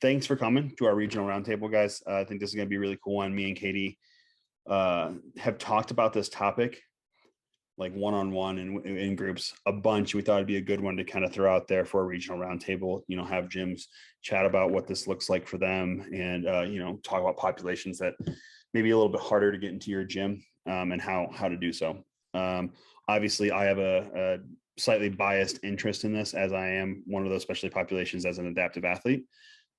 thanks for coming to our regional roundtable, guys. I think this is going to be a really cool one. Me and Katie have talked about this topic like one-on-one and in groups a bunch. We thought it'd be a good one to kind of throw out there for a regional roundtable, have gyms chat about what this looks like for them, and talk about populations that may be a little bit harder to get into your gym, and how to do so. Obviously I have a slightly biased interest in this, as I am one of those specialty populations as an adaptive athlete.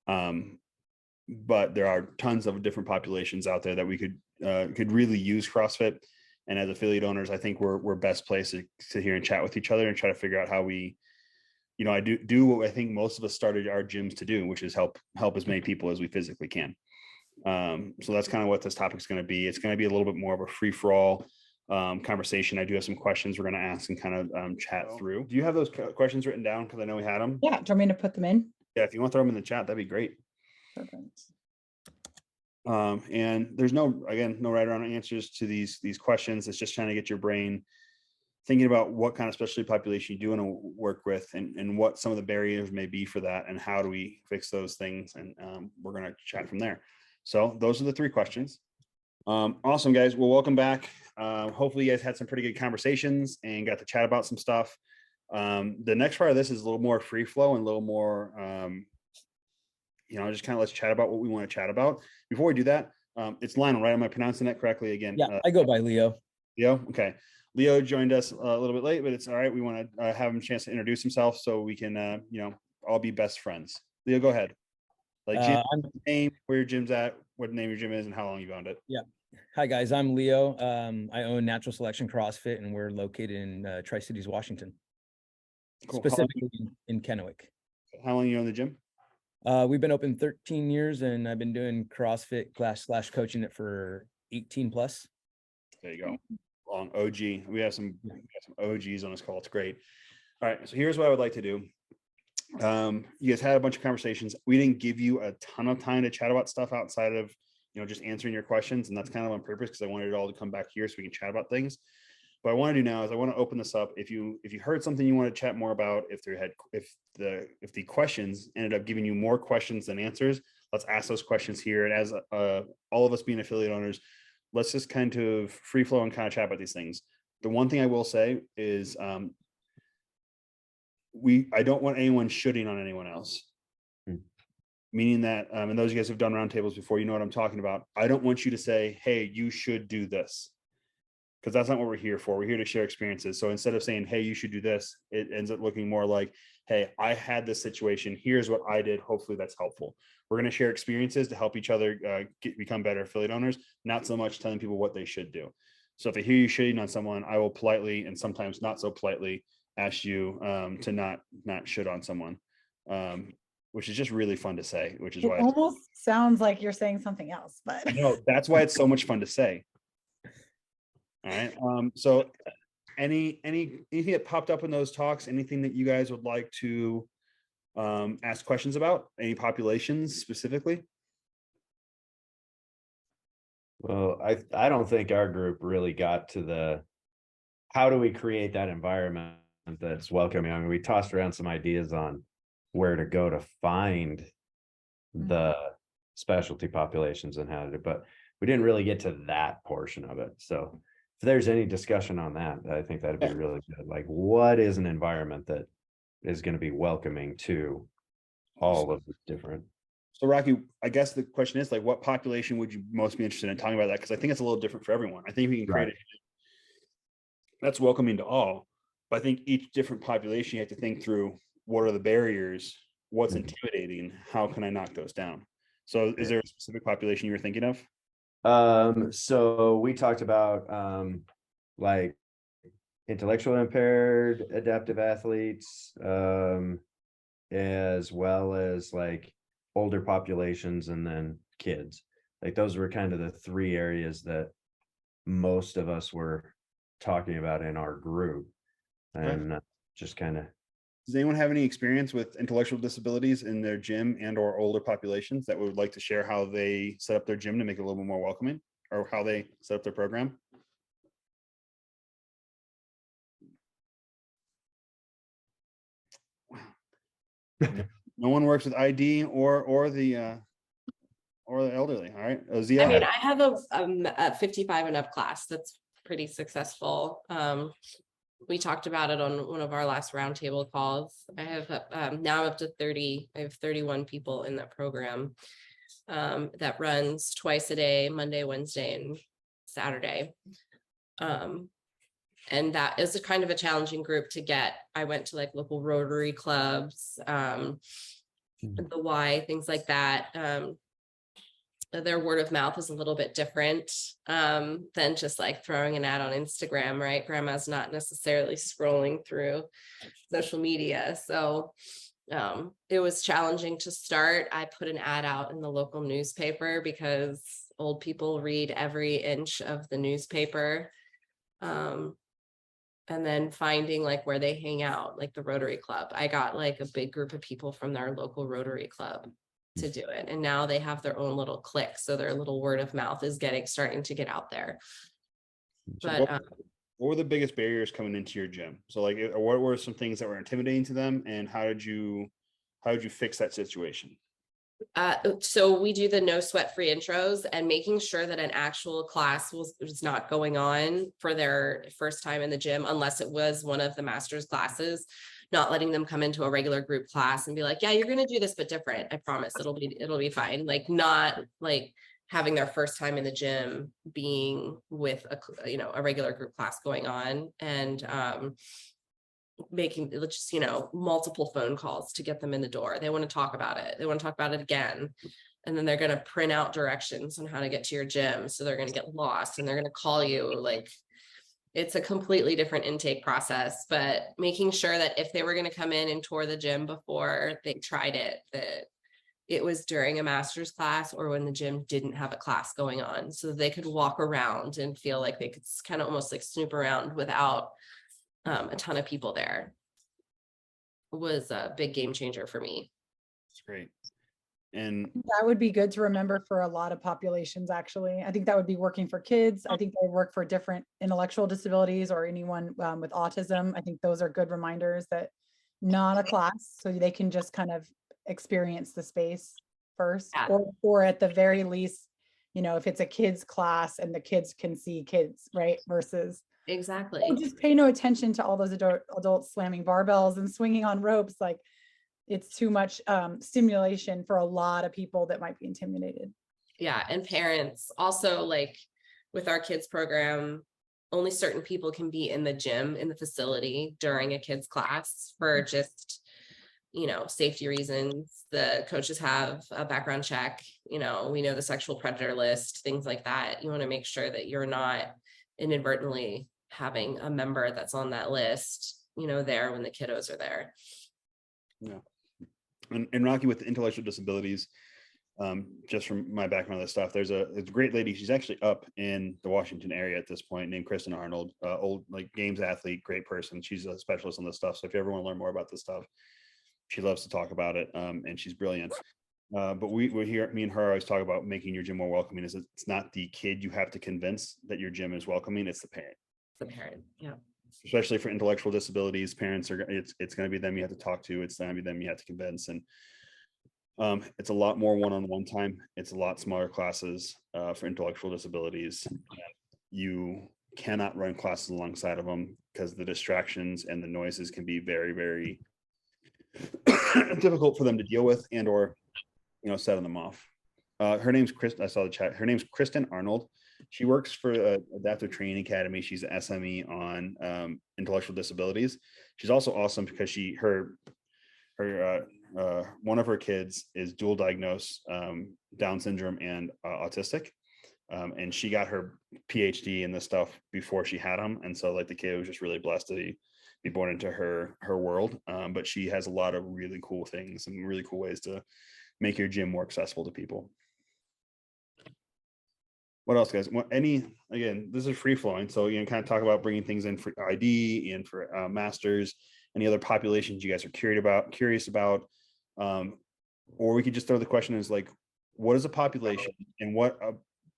But there are tons of different populations out there that we could really use CrossFit. And as affiliate owners, I think we're best placed to sit here and chat with each other and try to figure out how we, I do what I think most of us started our gyms to do, which is help as many people as we physically can. So that's kind of what this topic is going to be. It's going to be a little bit more of a free for all conversation. I do have some questions we're going to ask and kind of chat through. Do you have those questions written down? Because I know we had them. Yeah. Do you want me to put them in? Yeah, if you want to throw them in the chat, that'd be great. Perfect. And there's no right or wrong answers to these questions. It's just trying to get your brain thinking about what kind of specialty population you do want to work with, and what some of the barriers may be for that, and how do we fix those things. And we're going to chat from there. So those are the 3 questions. Awesome, guys. Well, welcome back. Hopefully you guys had some pretty good conversations and got to chat about some stuff. The next part of this is a little more free flow and a little more, just kind of let's chat about what we want to chat about. Before we do that, it's Lionel, right? Am I pronouncing that correctly again? Yeah, I go by Leo. Leo? Okay. Leo joined us a little bit late, but it's all right. We want to have him a chance to introduce himself so we can, all be best friends. Leo, go ahead. Like gym name, where your gym's at, what the name of your gym is, and how long you've owned it. Yeah. Hi, guys. I'm Leo. I own Natural Selection CrossFit, and we're located in Tri-Cities, Washington. Cool. Specifically in Kennewick. How long you own the gym? We've been open 13 years, and I've been doing CrossFit class / coaching it for 18 plus. There you go. Long OG. We have some OGs on this call. It's great. All right. So here's what I would like to do. You guys had a bunch of conversations. We didn't give you a ton of time to chat about stuff outside of, just answering your questions. And that's kind of on purpose, because I wanted it all to come back here so we can chat about things. What I want to do now is I want to open this up. If you heard something you want to chat more about, if the questions ended up giving you more questions than answers, let's ask those questions here. And as all of us being affiliate owners, let's just kind of free flow and kind of chat about these things. The one thing I will say is I don't want anyone shooting on anyone else. Meaning that, and those of you guys who've done roundtables before, you know what I'm talking about. I don't want you to say, hey, you should do this, because that's not what we're here for. We're here to share experiences. So instead of saying, hey, you should do this, it ends up looking more like, hey, I had this situation. Here's what I did. Hopefully that's helpful. We're going to share experiences to help each other become better affiliate owners, not so much telling people what they should do. So if I hear you shitting on someone, I will politely, and sometimes not so politely, ask you to not shit on someone, which is just really fun to say, which is why it almost sounds like you're saying something else, but no, that's why it's so much fun to say. All right. So anything that popped up in those talks, anything that you guys would like to ask questions about, any populations specifically? Well, I don't think our group really got to how do we create that environment that's welcoming. I mean, we tossed around some ideas on where to go to find the specialty populations and how to do, but we didn't really get to that portion of it. So if there's any discussion on that, I think that'd be really good. Like, what is an environment that is going to be welcoming to all of the different. So Rocky, I guess the question is, like, what population would you most be interested in talking about that? Because I think it's a little different for everyone. I think we can create it that's welcoming to all, but I think each different population, you have to think through, what are the barriers? What's intimidating? How can I knock those down? So is there a specific population you were thinking of? So we talked about like intellectually impaired adaptive athletes, as well as like older populations, and then kids. Like, those were kind of the 3 areas that most of us were talking about in our group. And just kind of, does anyone have any experience with intellectual disabilities in their gym and or older populations that would like to share how they set up their gym to make it a little bit more welcoming, or how they set up their program? No one works with ID or the elderly. All right, Zia. I mean, I have a 55 and up class that's pretty successful. We talked about it on one of our last roundtable calls. I have now I'm up to 30. I have 31 people in that program that runs twice a day, Monday, Wednesday, and Saturday. And that is a kind of a challenging group to get. I went to like local Rotary clubs, the Y, things like that. Their word of mouth is a little bit different than just like throwing an ad on Instagram, right? Grandma's not necessarily scrolling through social media. So it was challenging to start. I put an ad out in the local newspaper because old people read every inch of the newspaper. And then finding like where they hang out, like the Rotary Club. I got like a big group of people from their local Rotary Club to do it. And now they have their own little clique. So their little word of mouth is starting to get out there. So But what were the biggest barriers coming into your gym? So like, what were some things that were intimidating to them, and how did you fix that situation? so we do the no sweat free intros, and making sure that an actual class was not going on for their first time in the gym, unless it was one of the master's classes, not letting them come into a regular group class and be like, yeah, you're going to do this, but different. I promise it'll be fine. Like, not like having their first time in the gym being with a regular group class going on, and making just multiple phone calls to get them in the door. They want to talk about it. They want to talk about it again. And then they're going to print out directions on how to get to your gym. So they're going to get lost and they're going to call you. Like, it's a completely different intake process, but making sure that if they were going to come in and tour the gym before they tried it, that it was during a master's class or when the gym didn't have a class going on, so that they could walk around and feel like they could kind of almost like snoop around without a ton of people there. Was a big game changer for me. That's great. And That would be good to remember for a lot of populations, actually. I think that would be working for kids. I think they work for different intellectual disabilities or anyone with autism. I think those are good reminders that not a class, so they can just kind of experience the space first. Yeah. Or at the very least, if it's a kids class and the kids can see kids, right? Versus Exactly. just pay no attention to all those adults slamming barbells and swinging on ropes. Like, it's too much stimulation for a lot of people that might be intimidated. Yeah, and parents also, like with our kids program, only certain people can be in the gym, in the facility during a kids class for just safety reasons. The coaches have a background check, we know the sexual predator list, things like that. You want to make sure that you're not inadvertently having a member that's on that list, there when the kiddos are there. Yeah. And Rocky, with the intellectual disabilities, just from my background on this stuff, there's a great lady. She's actually up in the Washington area at this point, named Kristen Arnold, old like games athlete, great person. She's a specialist on this stuff. So if you ever want to learn more about this stuff, she loves to talk about it, and she's brilliant. But we hear, me and her always talk about making your gym more welcoming. Is it's not the kid you have to convince that your gym is welcoming; it's the parent. The parent, yeah. Especially for intellectual disabilities, parents are it's going to be them you have to talk to. It's going to be them you have to convince, and it's a lot more one-on-one time. It's a lot smaller classes for intellectual disabilities. You cannot run classes alongside of them because the distractions and the noises can be very, very difficult for them to deal with and or setting them off. Her name's Chris. I saw the chat. Her name's Kristen Arnold. She works for Adaptive Training Academy. She's an SME on intellectual disabilities. She's also awesome because one of her kids is dual diagnosed Down syndrome and autistic, and she got her PhD in this stuff before she had him, and so like the kid was just really blessed to be born into her world. But she has a lot of really cool things and really cool ways to make your gym more accessible to people. What else, guys? Again, this is free flowing, so kind of talk about bringing things in for ID and for masters. Any other populations you guys are curious about, or we could just throw the question as like, what is a population, and what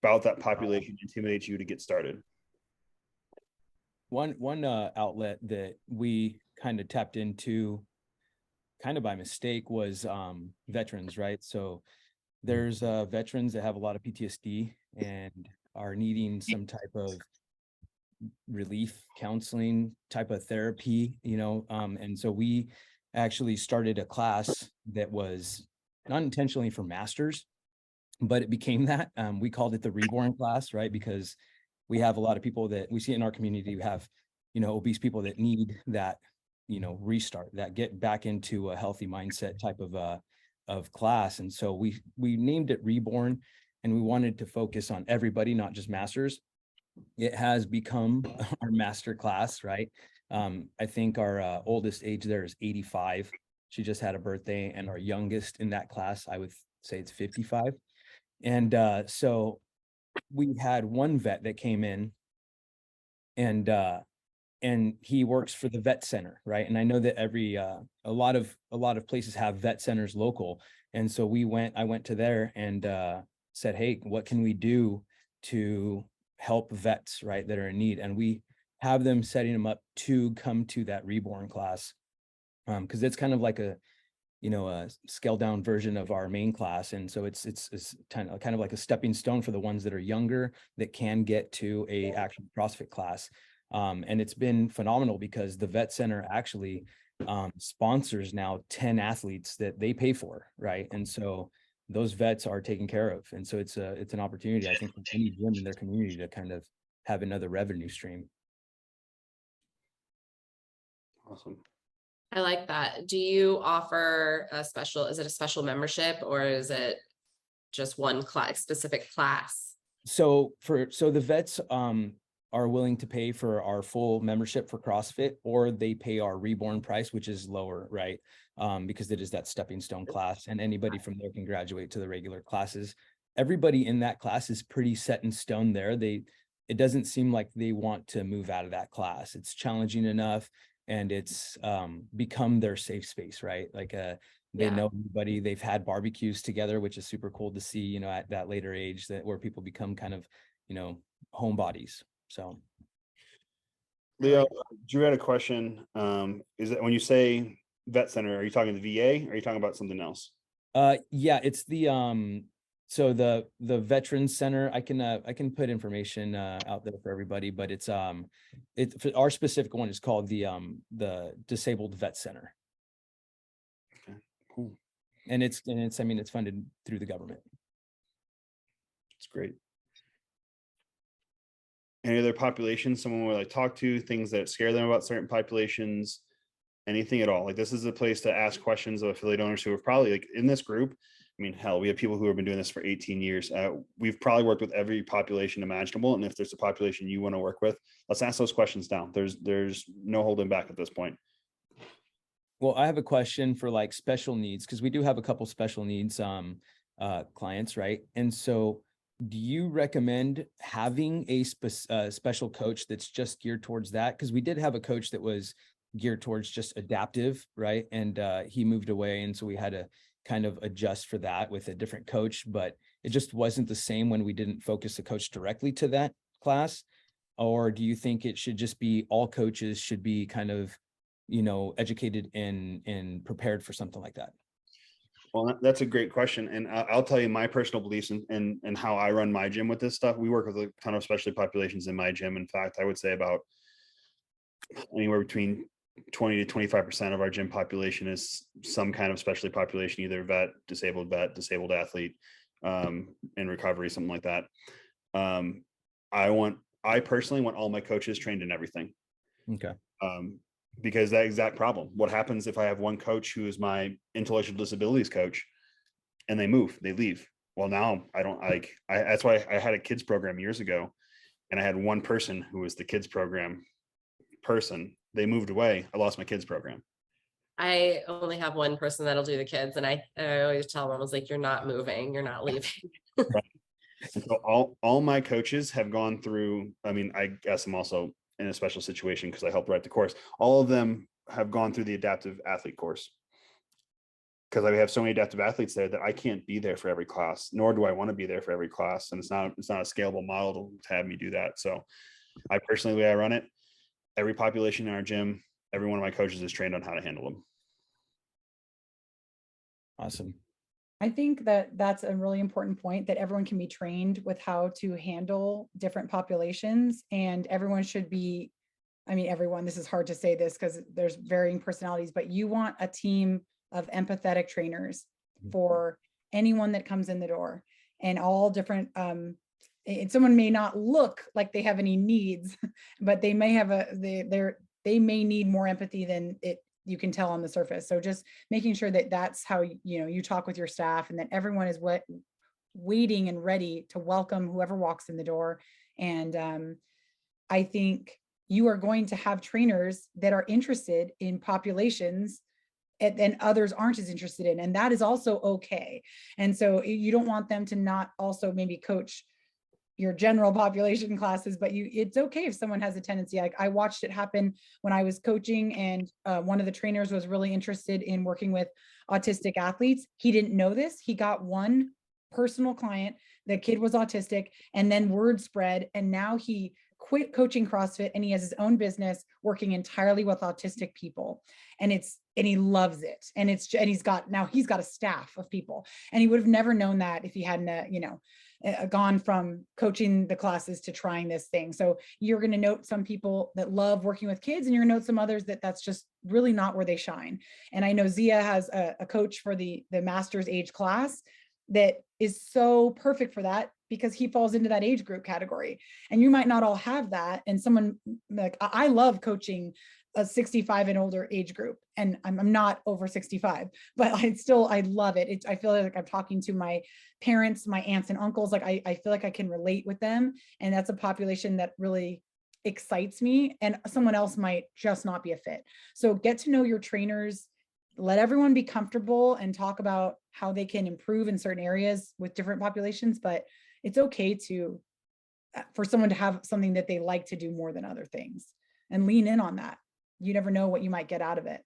about that population intimidates you to get started? One outlet that we kind of tapped into kind of by mistake was veterans, right? So there's veterans that have a lot of PTSD and are needing some type of relief counseling type of therapy, and so we actually started a class that was not intentionally for masters, but it became that. We called it the reborn class, right? Because we have a lot of people that we see in our community who have, obese people that need that, restart, that get back into a healthy mindset type of class. And so we named it Reborn, and we wanted to focus on everybody, not just masters. It has become our master class, right? I think our oldest age there is 85. She just had a birthday, and our youngest in that class, I would say it's 55. And so we had one vet that came in, and he works for the vet center, right? And I know that a lot of places have vet centers local. And so I went to there and said, hey, what can we do to help vets, right, that are in need? And we have them setting them up to come to that reborn class, because it's kind of like a scaled down version of our main class. And so it's kind of like a stepping stone for the ones that are younger that can get to a actual CrossFit class. And it's been phenomenal because the vet center actually sponsors now 10 athletes that they pay for, right? And so those vets are taken care of. And so it's an opportunity, I think, for any gym in their community to kind of have another revenue stream. Awesome. I like that. Do you offer is it a special membership, or is it just one class, specific class? So the vets are willing to pay for our full membership for CrossFit, or they pay our reborn price, which is lower, right? Because it is that stepping stone class, and anybody from there can graduate to the regular classes. Everybody in that class is pretty set in stone there. It doesn't seem like they want to move out of that class. It's challenging enough, and it's become their safe space, right? Like they know everybody. They've had barbecues together, which is super cool to see, at that later age, that where people become kind of, homebodies. So, Leo, Drew had a question. Is that when you say vet center, are you talking the VA or are you talking about something else? yeah, it's the so the Veterans Center. I can put information out there for everybody, but it's our specific one is called the Disabled Vet Center. Okay, cool. And it's I mean, it's funded through the government. It's great. Any other populations someone would like talk to, things that scare them about certain populations, anything at all? Like, this is a place to ask questions of affiliate owners who have probably, like, in this group. I mean, hell, we have people who have been doing this for 18 years. We've probably worked with every population imaginable. And if there's a population you want to work with, let's ask those questions down. There's no holding back at this point. Well, I have a question for like special needs, because we do have a couple special needs clients, right? And so do you recommend having a special coach that's just geared towards that? Because we did have a coach that was geared towards just adaptive, right? And he moved away. And so we had to kind of adjust for that with a different coach, but it just wasn't the same when we didn't focus the coach directly to that class. Or do you think it should just be all coaches should be kind of, educated and prepared for something like that? Well, that's a great question. And I'll tell you my personal beliefs and how I run my gym with this stuff. We work with a ton of specialty populations in my gym. In fact, I would say about anywhere between 20 to 25% of our gym population is some kind of specialty population, either vet, disabled athlete, in recovery, something like that. I personally want all my coaches trained in everything. Okay. Because that exact problem. What happens if I have one coach who is my intellectual disabilities coach and they leave? Well, now I don't that's why I had a kids program years ago, and I had one person who was the kids program person. They moved away. I lost my kids program. I only have one person that'll do the kids, and I always tell them, I was like, you're not moving, you're not leaving. Right. And so all my coaches have gone through, I mean, I guess I'm also in a special situation because I helped write the course. All of them have gone through the adaptive athlete course, because I have so many adaptive athletes there that I can't be there for every class, nor do I want to be there for every class. And it's not a scalable model to have me do that. So I personally, the way I run it, every population in our gym, every one of my coaches is trained on how to handle them. Awesome. I think that that's a really important point, that everyone can be trained with how to handle different populations, and everyone should be, I mean, everyone, this is hard to say this because there's varying personalities, but you want a team of empathetic trainers for anyone that comes in the door, and all different, and someone may not look like they have any needs, but they may have they may need more empathy than you can tell on the surface. So just making sure that that's how, you talk with your staff, and that everyone is waiting and ready to welcome whoever walks in the door. And I think you are going to have trainers that are interested in populations and others aren't as interested in, and that is also okay. And so you don't want them to not also maybe coach your general population classes, but it's okay if someone has a tendency. Like, I watched it happen when I was coaching, and one of the trainers was really interested in working with autistic athletes. He didn't know this. He got one personal client. The kid was autistic, and then word spread, and now he quit coaching CrossFit, and he has his own business working entirely with autistic people. And he loves it. And he's got a staff of people, and he would have never known that if he hadn't, gone from coaching the classes to trying this thing. So you're going to note some people that love working with kids, and you're going to note some others that's just really not where they shine. And I know Zia has a coach for the master's age class that is so perfect for that, because he falls into that age group category. And you might not all have that. And someone like, I love coaching a 65 and older age group, and I'm not over 65, but I love it. I feel like I'm talking to my parents, my aunts and uncles. Like, I feel like I can relate with them, and that's a population that really excites me, and someone else might just not be a fit. So get to know your trainers, let everyone be comfortable, and talk about how they can improve in certain areas with different populations. But it's okay for someone to have something that they like to do more than other things, and lean in on that. You never know what you might get out of it.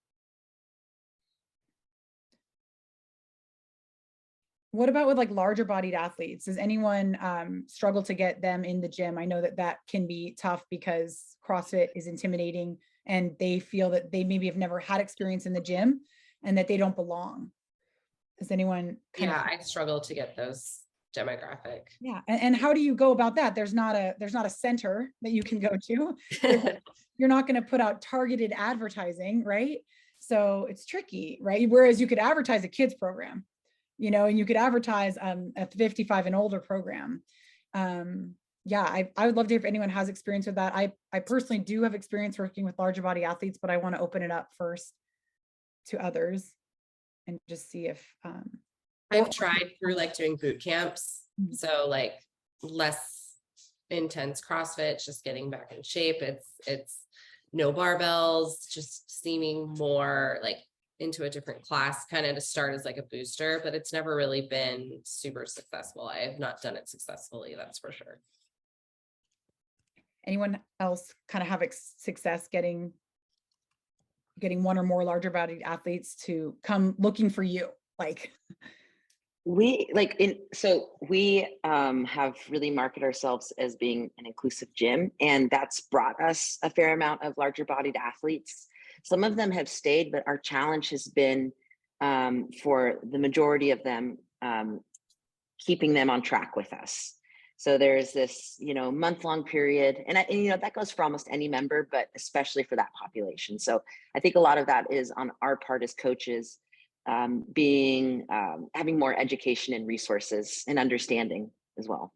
What about with like larger bodied athletes? Does anyone struggle to get them in the gym? I know that can be tough because CrossFit is intimidating, and they feel that they maybe have never had experience in the gym and that they don't belong. Does anyone I struggle to get those demographic. Yeah. And how do you go about that? There's not a center that you can go to. You're not going to put out targeted advertising, right? So it's tricky, right? Whereas you could advertise a kids program, and you could advertise a 55 and older program. I would love to hear if anyone has experience with that. I personally do have experience working with larger body athletes, but I want to open it up first to others and just see if I've tried through like doing boot camps. Mhm. So like less intense CrossFit, just getting back in shape. It's no barbells, just seeming more like into a different class, kind of to start as like a booster, but it's never really been super successful. I have not done it successfully, that's for sure. Anyone else kind of have success getting one or more larger bodied athletes to come looking for you? Like, we have really marketed ourselves as being an inclusive gym, and that's brought us a fair amount of larger bodied athletes. Some of them have stayed, but our challenge has been for the majority of them, keeping them on track with us. So there's this, month-long period, and that goes for almost any member, but especially for that population. So I think a lot of that is on our part as coaches, having more education and resources and understanding as well.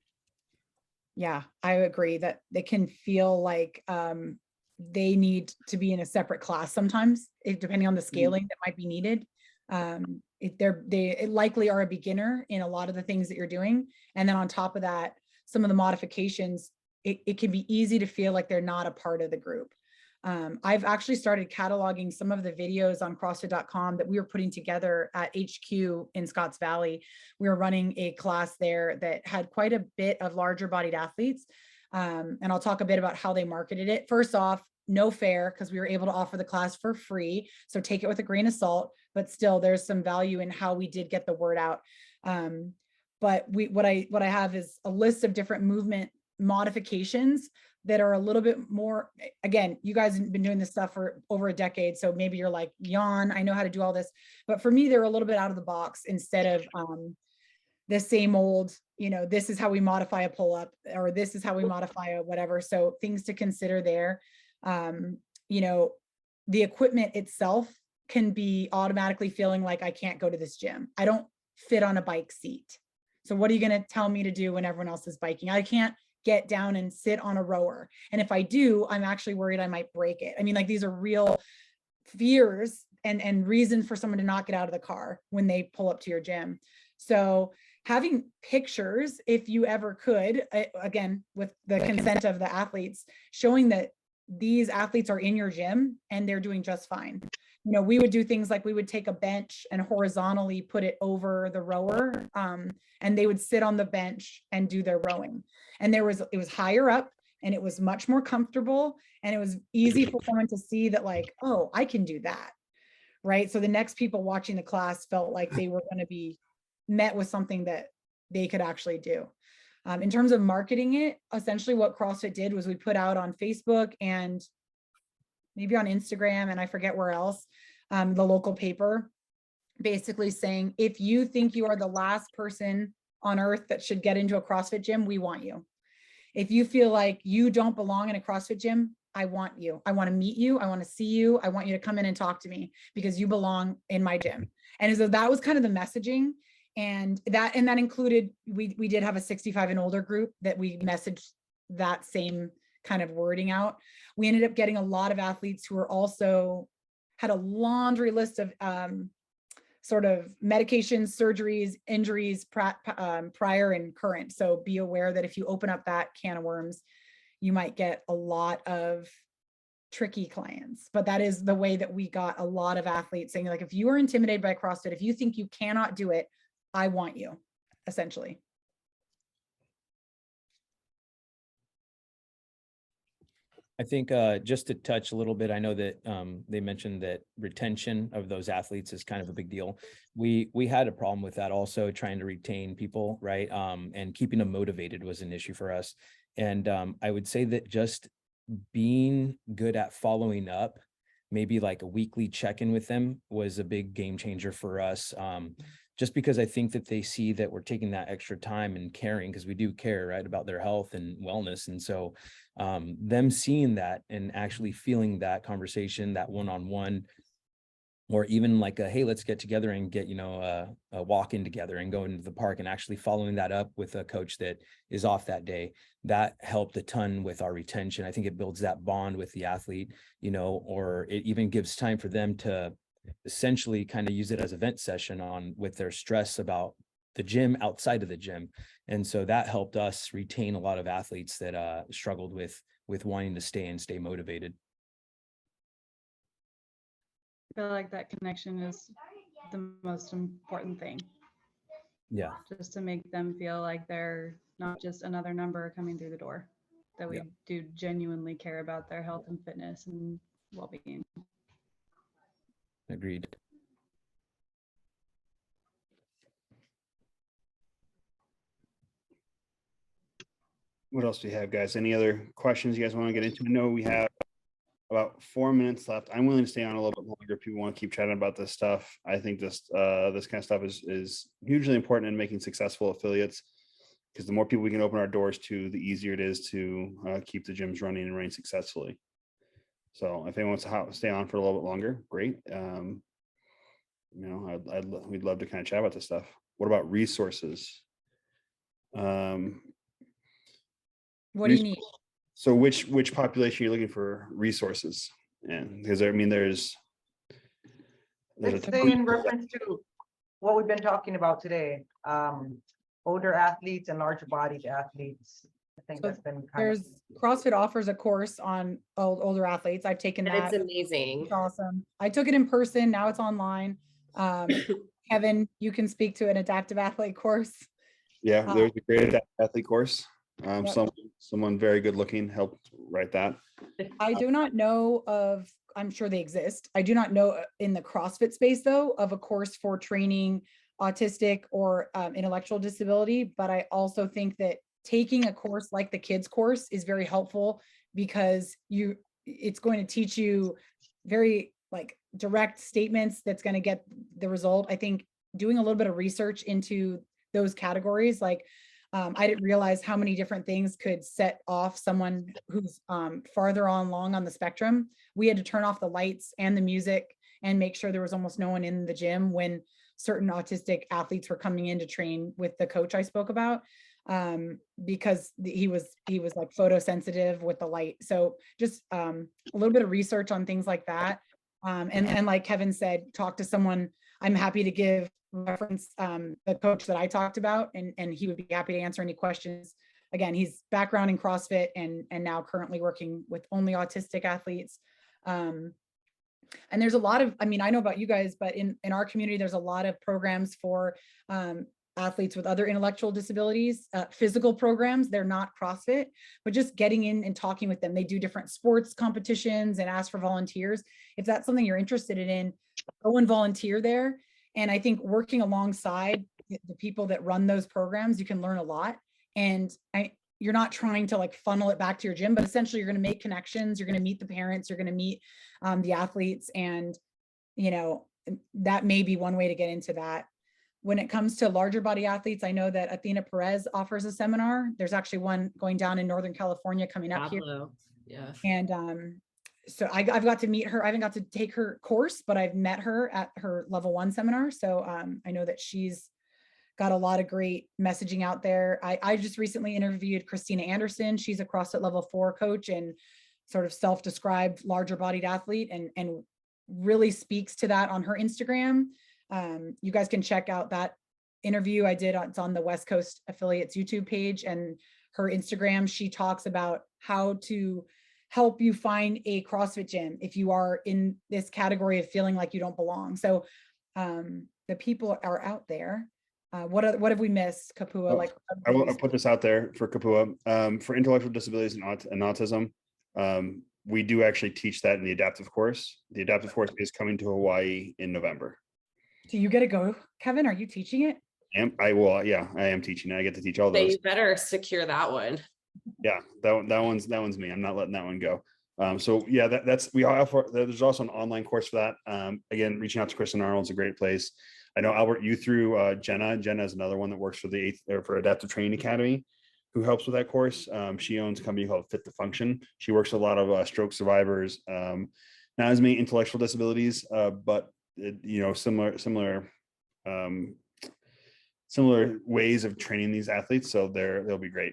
Yeah, I agree that they can feel like they need to be in a separate class sometimes, depending on the scaling that might be needed. They likely are a beginner in a lot of the things that you're doing. And then on top of that, some of the modifications, it can be easy to feel like they're not a part of the group. I've actually started cataloging some of the videos on CrossFit.com that we were putting together at HQ in Scotts Valley. We were running a class there that had quite a bit of larger bodied athletes. And I'll talk a bit about how they marketed it. First off, no fair, because we were able to offer the class for free. So take it with a grain of salt, but still there's some value in how we did get the word out. But what I have is a list of different movement modifications that are a little bit more, again, you guys have been doing this stuff for over a decade, so maybe you're like, yawn, I know how to do all this. But for me, they're a little bit out of the box instead of the same old, this is how we modify a pull-up, or this is how we modify a whatever. So things to consider there. The equipment itself can be automatically feeling like I can't go to this gym. I don't fit on a bike seat. So what are you going to tell me to do when everyone else is biking? I can't get down and sit on a rower. And if I do, I'm actually worried I might break it. I mean, like, these are real fears and reasons for someone to not get out of the car when they pull up to your gym. So having pictures, if you ever could, again, with the consent of the athletes, showing that these athletes are in your gym and they're doing just fine. We would do things like we would take a bench and horizontally put it over the rower, and they would sit on the bench and do their rowing. And it was higher up and it was much more comfortable, and it was easy for someone to see that, like, oh, I can do that. Right. So the next people watching the class felt like they were going to be met with something that they could actually do. In terms of marketing it, essentially what CrossFit did was we put out on Facebook and maybe on Instagram, and I forget where else, the local paper, basically saying, if you think you are the last person on earth that should get into a CrossFit gym, we want you. If you feel like you don't belong in a CrossFit gym, I want you. I want to meet you. I want to see you. I want you to come in and talk to me because you belong in my gym. And so that was kind of the messaging. And that included, we did have a 65 and older group that we messaged that same kind of wording out. We ended up getting a lot of athletes who were also had a laundry list of sort of medications, surgeries, injuries, prior and current. So be aware that if you open up that can of worms, you might get a lot of tricky clients. But that is the way that we got a lot of athletes saying, like, if you are intimidated by CrossFit, if you think you cannot do it, I want you, essentially. I think just to touch a little bit, I know that they mentioned that retention of those athletes is kind of a big deal. We had a problem with that also, trying to retain people, right? And keeping them motivated was an issue for us. And I would say that just being good at following up, maybe like a weekly check-in with them, was a big game changer for us. Just because I think that they see that we're taking that extra time and caring, because we do care, right, about their health and wellness. And so them seeing that and actually feeling that conversation, that one-on-one, or even like a, hey, let's get together and get, a walk in together and go into the park, and actually following that up with a coach that is off that day, that helped a ton with our retention. I think it builds that bond with the athlete, or it even gives time for them to essentially kind of use it as a vent session on with their stress about the gym outside of the gym. And so that helped us retain a lot of athletes that struggled with wanting to stay motivated. I feel like that connection is the most important thing. Yeah. Just to make them feel like they're not just another number coming through the door, that we do genuinely care about their health and fitness and well-being. Agreed. What else do you have, guys? Any other questions you guys want to get into? I know we have about 4 minutes left. I'm willing to stay on a little bit longer if people want to keep chatting about this stuff. I think this kind of stuff is hugely important in making successful affiliates, because the more people we can open our doors to, the easier it is to keep the gyms running and running successfully. So if anyone wants to stay on for a little bit longer, great. We'd love to kind of chat about this stuff. What about resources? What do you need? So which population are you looking for resources? And because there's Let's say in reference to what we've been talking about today, older athletes and larger bodied athletes. I think So that's been there's CrossFit offers a course on older athletes. I've taken And that. it's amazing. It's awesome. I took it in person. Now it's online. Kevin, you can speak to an adaptive athlete course. Yeah, there's a great athlete course. Yep. Someone very good looking helped write that. I do not know of, I'm sure they exist. I do not know in the CrossFit space though, of a course for training autistic or intellectual disability, but I also think that taking a course like the kids course is very helpful because it's going to teach you very like direct statements that's going to get the result. I think doing a little bit of research into those categories, like I didn't realize how many different things could set off someone who's farther along on the spectrum. We had to turn off the lights and the music and make sure there was almost no one in the gym when certain autistic athletes were coming in to train with the coach I spoke about, because he was like photosensitive with the light. So just a little bit of research on things like that. And like Kevin said, talk to someone. I'm happy to give reference the coach that I talked about, and he would be happy to answer any questions. Again, he's background in CrossFit and now currently working with only autistic athletes. And there's a lot of, I mean, I know about you guys, but in our community, there's a lot of programs for athletes with other intellectual disabilities, physical programs. They're not CrossFit, but just getting in and talking with them. They do different sports competitions and ask for volunteers. If that's something you're interested in, go and volunteer there. And I think working alongside the people that run those programs, you can learn a lot. And you're not trying to like funnel it back to your gym, but essentially you're going to make connections. You're going to meet the parents. You're going to meet the athletes. And, you know, that may be one way to get into that. When it comes to larger body athletes, I know that Athena Perez offers a seminar. There's actually one going down in Northern California coming up here. Yeah. And so I've got to meet her. I haven't got to take her course, but I've met her at her level 1 seminar. So I know that she's got a lot of great messaging out there. I just recently interviewed Christina Anderson. She's a CrossFit level 4 coach and sort of self-described larger bodied athlete, and really speaks to that on her Instagram. You guys can check out that interview I did. It's on the West Coast Affiliates YouTube page and her Instagram. She talks about how to help you find a CrossFit gym if you are in this category of feeling like you don't belong. So the people are out there. What have we missed, Kapua? Like, I'll put this out there for Kapua. For intellectual disabilities and autism, we do actually teach that in the adaptive course. The adaptive course is coming to Hawaii in November. Do you get to go, Kevin? Are you teaching it? I will. Yeah, I am teaching. I get to teach all those. So you better secure that one. Yeah, that one's me. I'm not letting that one go. So yeah, there's also an online course for that. Again, reaching out to Kristen Arnold's a great place. I know Albert, you through Jenna. Jenna is another one that works for for Adaptive Training Academy, who helps with that course. She owns a company called Fit to Function. She works with a lot of stroke survivors, not as many intellectual disabilities, but similar ways of training these athletes. So they'll be great.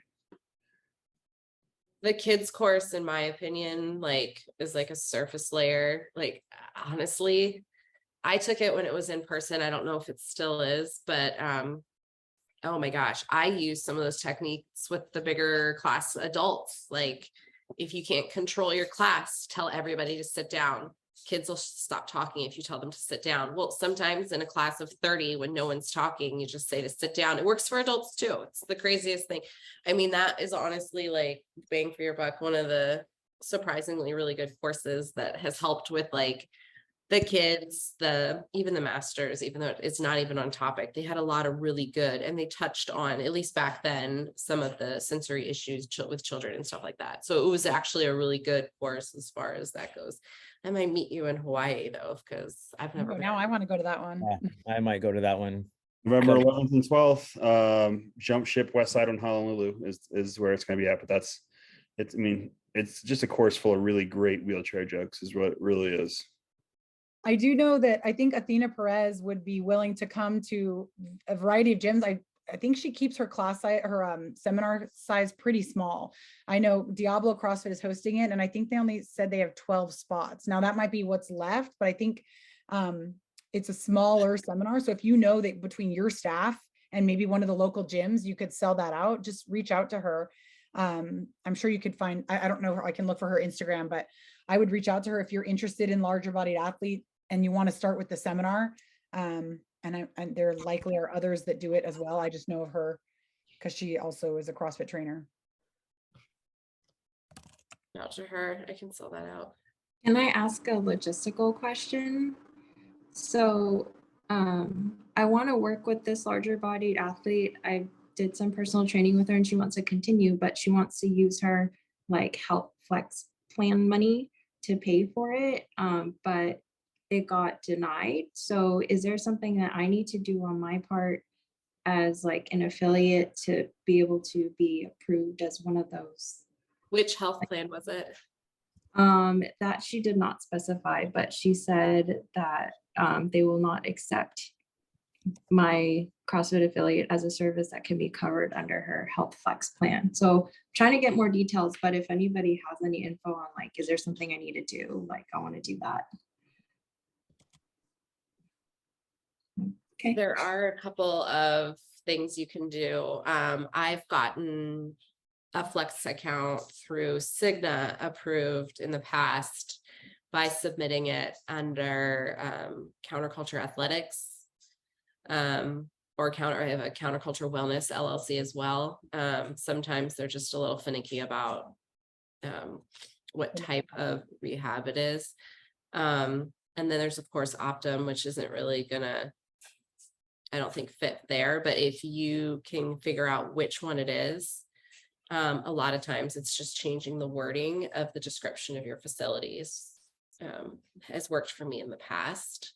The kids course, in my opinion, like is like a surface layer. Like, honestly, I took it when it was in person. I don't know if it still is, but oh my gosh, I use some of those techniques with the bigger class adults. Like, if you can't control your class, tell everybody to sit down. Kids will stop talking if you tell them to sit down. Well, sometimes in a class of 30, when no one's talking, you just say to sit down. It works for adults too. It's the craziest thing. I mean, that is honestly like bang for your buck. One of the surprisingly really good courses that has helped with like the kids, even the masters, even though it's not even on topic, they had a lot of really good, and they touched on, at least back then, some of the sensory issues with children and stuff like that. So it was actually a really good course as far as that goes. I might meet you in Hawaii though, because I've never been. Now I want to go to that one. Yeah, I might go to that one. November 11th and 12th, jump ship west side on Honolulu is where it's going to be at. But it's just a course full of really great wheelchair jokes is what it really is. I do know that I think Athena Perez would be willing to come to a variety of gyms. I think she keeps her class size, her seminar size pretty small. I know Diablo CrossFit is hosting it, and I think they only said they have 12 spots. Now that might be what's left, but I think it's a smaller seminar. So if you know that between your staff and maybe one of the local gyms, you could sell that out, just reach out to her. I'm sure you could find, I don't know, I can look for her Instagram, but I would reach out to her if you're interested in larger bodied athlete and you want to start with the seminar. And there likely are others that do it as well. I just know of her because she also is a CrossFit trainer. Out to her, I can sell that out. Can I ask a logistical question? So I want to work with this larger bodied athlete. I did some personal training with her and she wants to continue, but she wants to use her like health flex plan money to pay for it. But it got denied. So is there something that I need to do on my part as like an affiliate to be able to be approved as one of those? Which health plan was it? That she did not specify, but she said that they will not accept my CrossFit affiliate as a service that can be covered under her health flex plan. So I'm trying to get more details, but if anybody has any info on like, is there something I need to do? Like, I want to do that. Okay. There are a couple of things you can do. I've gotten a flex account through Cigna approved in the past by submitting it under counterculture athletics, or I have a counterculture wellness LLC as well. Sometimes they're just a little finicky about what type of rehab it is. And then there's of course Optum, which isn't really gonna, I don't think, fit there, but if you can figure out which one it is, a lot of times it's just changing the wording of the description of your facilities. Has worked for me in the past.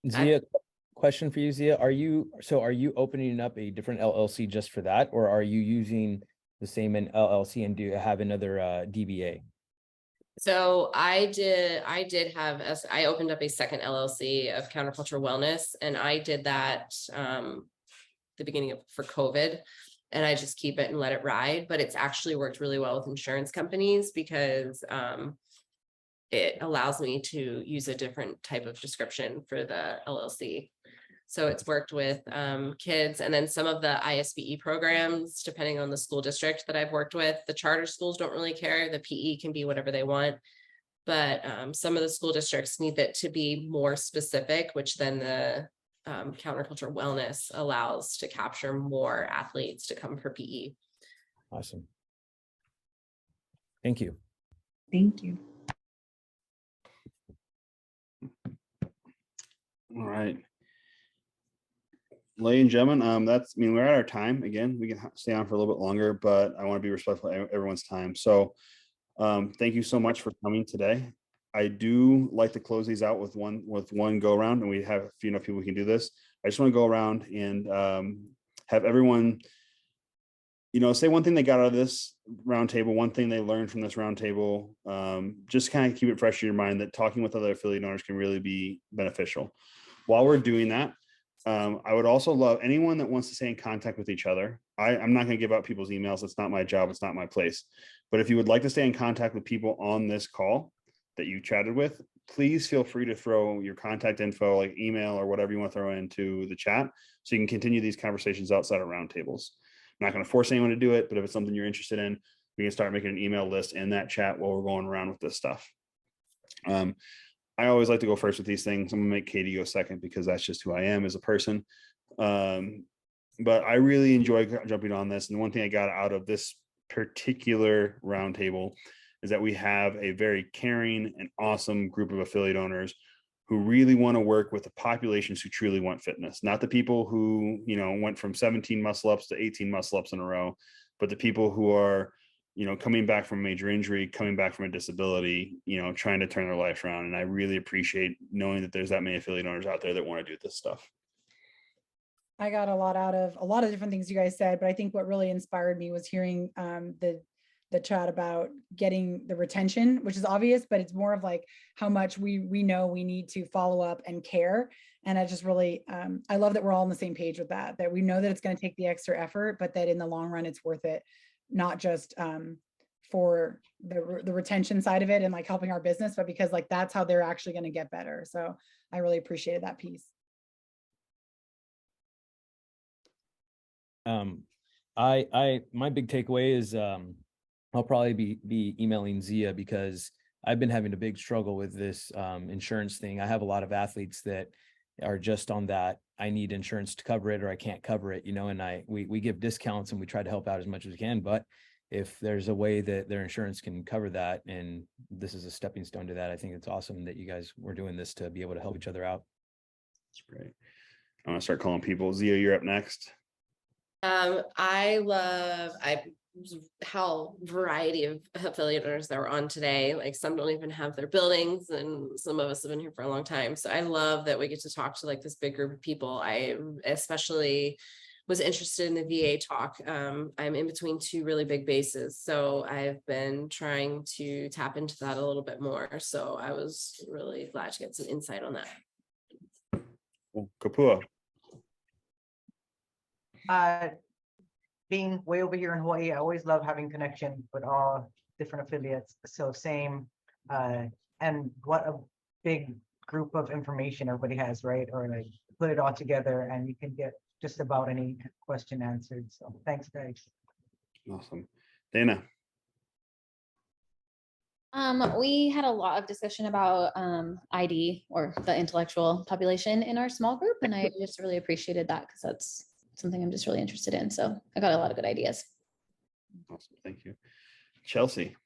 Zia, question for you, Zia. Are you opening up a different LLC just for that, or are you using the same LLC and do you have another DBA? So I opened up a second LLC of counterculture wellness, and I did that the beginning of for COVID, and I just keep it and let it ride. But it's actually worked really well with insurance companies because it allows me to use a different type of description for the LLC. So it's worked with kids, and then some of the ISBE programs, depending on the school district that I've worked with. The charter schools don't really care. The PE can be whatever they want. But some of the school districts need it to be more specific, which then the counterculture wellness allows to capture more athletes to come for PE. Awesome. Thank you. Thank you. All right. Ladies and gentlemen, we're at our time again. We can stay on for a little bit longer, but I want to be respectful of everyone's time. So thank you so much for coming today. I do like to close these out with one go around, and we have a few enough people who can do this. I just want to go around and have everyone, say one thing they got out of this roundtable, one thing they learned from this roundtable. Just kind of keep it fresh in your mind that talking with other affiliate owners can really be beneficial. While we're doing that, I would also love anyone that wants to stay in contact with each other. I'm not going to give out people's emails. It's not my job. It's not my place. But if you would like to stay in contact with people on this call that you chatted with, please feel free to throw your contact info, like email or whatever you want to throw into the chat, so you can continue these conversations outside of roundtables. I'm not going to force anyone to do it, but if it's something you're interested in, we can start making an email list in that chat while we're going around with this stuff. I always like to go first with these things. I'm gonna make Katie go second because that's just who I am as a person. But I really enjoy jumping on this. And one thing I got out of this particular roundtable is that we have a very caring and awesome group of affiliate owners who really want to work with the populations who truly want fitness, not the people who, went from 17 muscle ups to 18 muscle ups in a row, but the people who are, coming back from a major injury, coming back from a disability, trying to turn their life around. And I really appreciate knowing that there's that many affiliate owners out there that want to do this stuff. I got a lot out of a lot of different things you guys said, but I think what really inspired me was hearing the chat about getting the retention, which is obvious, but it's more of like how much we know we need to follow up and care. And I just really, I love that we're all on the same page with that we know that it's going to take the extra effort, but that in the long run, it's worth it. Not just for the retention side of it and like helping our business, but because like that's how they're actually going to get better. So I really appreciated that piece. My big takeaway is I'll probably be emailing Zia because I've been having a big struggle with this insurance thing. I have a lot of athletes that are just on that. I need insurance to cover it or I can't cover it, and we give discounts and we try to help out as much as we can. But if there's a way that their insurance can cover that, and this is a stepping stone to that, I think it's awesome that you guys were doing this to be able to help each other out. That's great. I'm going to start calling people. Zia, you're up next. I love how variety of affiliate owners that were on today. Like some don't even have their buildings, and some of us have been here for a long time. So I love that we get to talk to like this big group of people. I especially was interested in the VA talk. I'm in between two really big bases, so I've been trying to tap into that a little bit more. So I was really glad to get some insight on that. Well, Kapua. Being way over here in Hawaii, I always love having connection with all different affiliates. So same, and what a big group of information everybody has, right? Or like put it all together and you can get just about any question answered. So thanks, guys. Awesome. Dana. We had a lot of discussion about ID, or the intellectual population, in our small group, and I just really appreciated that because that's something I'm just really interested in. So I got a lot of good ideas. Awesome. Thank you. Chelsea.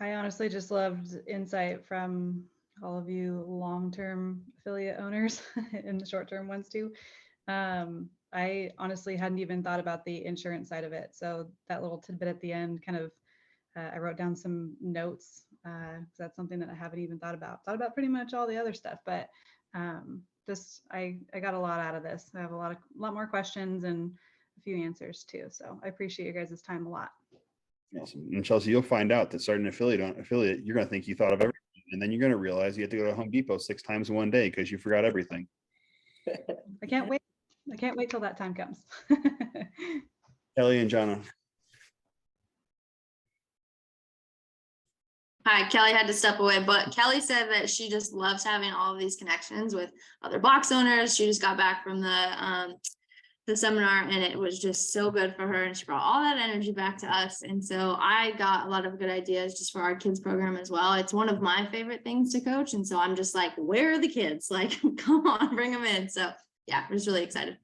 I honestly just loved insight from all of you long-term affiliate owners and the short-term ones too. I honestly hadn't even thought about the insurance side of it. So that little tidbit at the end kind of, I wrote down some notes. That's something that I haven't even thought about pretty much all the other stuff, but just I got a lot out of this. I have a lot more questions and a few answers too. So I appreciate you guys' time a lot. Awesome. And Chelsea, you'll find out that starting an affiliate, you're going to think you thought of everything, and then you're going to realize you have to go to Home Depot 6 times in one day because you forgot everything. I can't wait. I can't wait till that time comes. Kelly and Jana. Hi, Kelly had to step away, but Kelly said that she just loves having all of these connections with other box owners. She just got back from the seminar and it was just so good for her, and she brought all that energy back to us. And so I got a lot of good ideas just for our kids program as well. It's one of my favorite things to coach, and so I'm just like, where are the kids? Like, come on, bring them in. So yeah, I was really excited.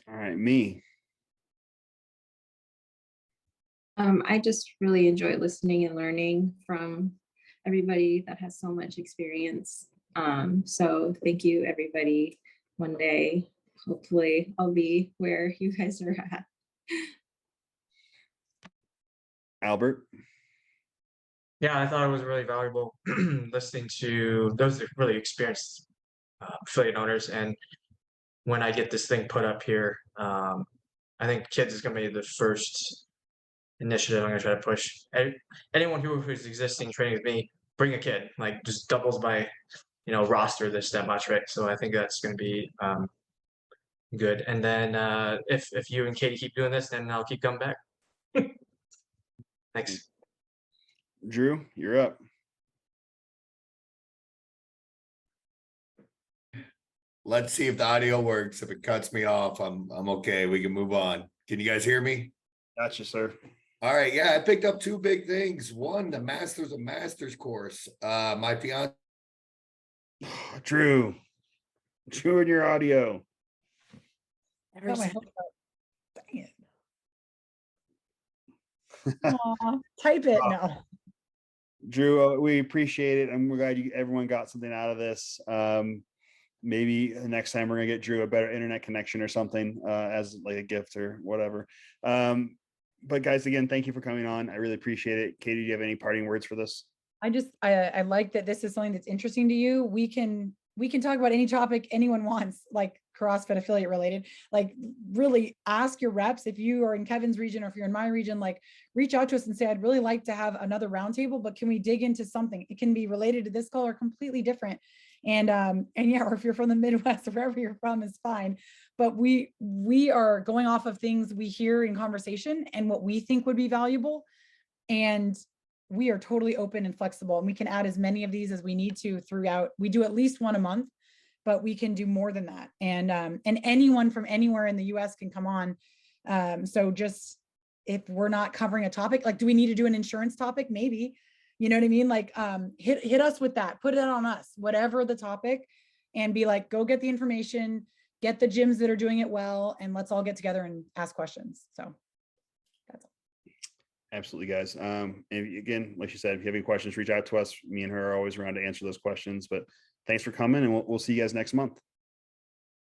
All right, me. I just really enjoy listening and learning from everybody that has so much experience. So thank you, everybody. One day, hopefully I'll be where you guys are at. Albert. Yeah, I thought it was really valuable listening to those really experienced affiliate owners. And when I get this thing put up here, I think kids is going to be the first initiative I'm going to try to push. Anyone who's existing training with me, bring a kid. Like, just doubles my roster that much, right? So I think that's going to be good. And then if you and Katie keep doing this, then I'll keep coming back. Thanks. Drew, you're up. Let's see if the audio works. If it cuts me off, I'm okay. We can move on. Can you guys hear me? Gotcha, sir. All right. Yeah, I picked up 2 big things. One, the Masters of Masters course. My fiance. Drew in your audio. Oh, my hopes up. Dang it. Aw, type it now. Drew, we appreciate it. And we're glad everyone got something out of this. Maybe next time we're gonna get Drew a better internet connection or something as like a gift or whatever. But guys, again, thank you for coming on. I really appreciate it. Katie, do you have any parting words for this? I like that this is something that's interesting to you. We can talk about any topic anyone wants, like CrossFit affiliate related. Like, really ask your reps. If you are in Kevin's region or if you're in my region, like, reach out to us and say, I'd really like to have another roundtable, but can we dig into something? It can be related to this call or completely different. And yeah, or if you're from the Midwest or wherever you're from is fine. But we are going off of things we hear in conversation and what we think would be valuable. And we are totally open and flexible, and we can add as many of these as we need to throughout. We do at least one a month, but we can do more than that. And anyone from anywhere in the US can come on. So just, if we're not covering a topic, like, do we need to do an insurance topic? Maybe, you know what I mean? Like, hit us with that, put it on us, whatever the topic, and be like, go get the information, get the gyms that are doing it well, and let's all get together and ask questions. So that's all. Absolutely, guys. And again, like you said, if you have any questions, reach out to us. Me and her are always around to answer those questions. But thanks for coming, and we'll see you guys next month.